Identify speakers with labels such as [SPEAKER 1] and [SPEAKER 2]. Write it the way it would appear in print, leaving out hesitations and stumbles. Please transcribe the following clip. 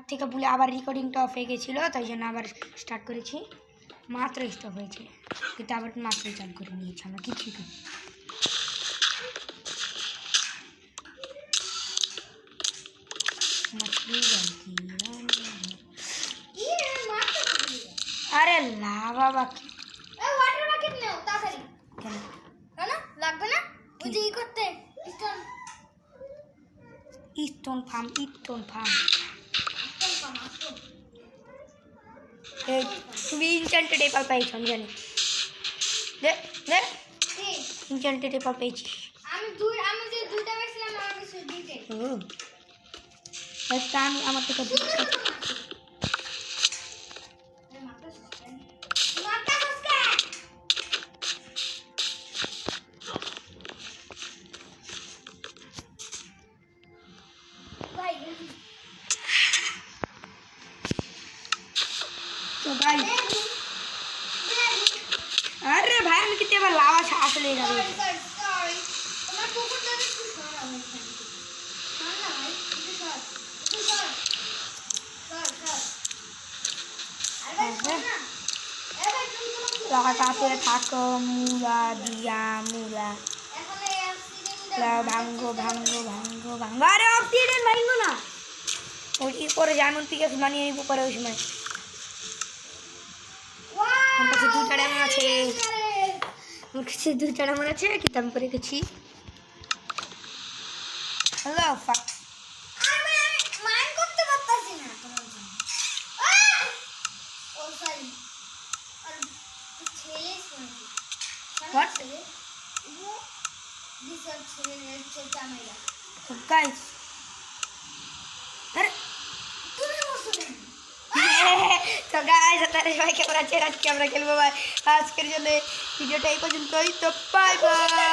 [SPEAKER 1] থেকে ভুলে আবার রেকর্ডিংটা অফ হয়ে গেছিলো, তাই জন্য আবার স্টার্ট করেছি। মাত্র স্টপ হয়েছে, কিন্তু আবার মাত্র চালু করে নিয়েছি আমরা কিছুই করি। আরে লা বাবা কি
[SPEAKER 2] ওয়াটার বাকেট নাও তাড়াতাড়ি।
[SPEAKER 1] কেন
[SPEAKER 2] না লাগবে না, ওই যে ই করতে
[SPEAKER 1] স্টোন ফার্ম তুমি ইনচান্টেড এপাল পেয়েছ আমি জানি। দেখ দেখ ইনচান্টেড এপাল পেয়েছি
[SPEAKER 2] আমি যে দুইটা বেছিলাম আমার কাছে দুইটাই।
[SPEAKER 1] আমি আমার থেকে তো ভাই আরে ভাই আমি কিতে এবার লাভা আসলে যাবে।
[SPEAKER 2] তোমার কুকুরটা একটু সরা হয়েছে। না ভাই একটু সর আরে ভাই না এ ভাই তুমি
[SPEAKER 1] লাগাতে থাকো মুলা দিয়া মুলা
[SPEAKER 2] এখন এই অ্যাক্সিডেন্টটা
[SPEAKER 1] ভাঙ্গো আরে অক্সিডেন্ট ভাঙ্গো না, ওই করে যেমন পিকে বানিয়ে নিব পরে ওই সময়। আমার কাছে দুইটা ডায়মন্ড আছে, কিন্তু আমি করে গেছি। হ্যালো
[SPEAKER 2] আমি মাইন্ড করতে পারতাছি না তোমার জন্য। ও সরি আর ছেলে শুনছি
[SPEAKER 1] What?
[SPEAKER 2] দিস আর ছেলে চামেলা
[SPEAKER 1] তো গাইস আরে
[SPEAKER 2] তুমি বসো না।
[SPEAKER 1] তো গাইস আপনারা সবাই কেমন আছেন? আজকে আমরা খেলবো ভাই আজকের জন্য ভিডিওটা এই পর্যন্তই। তো বাই বাই।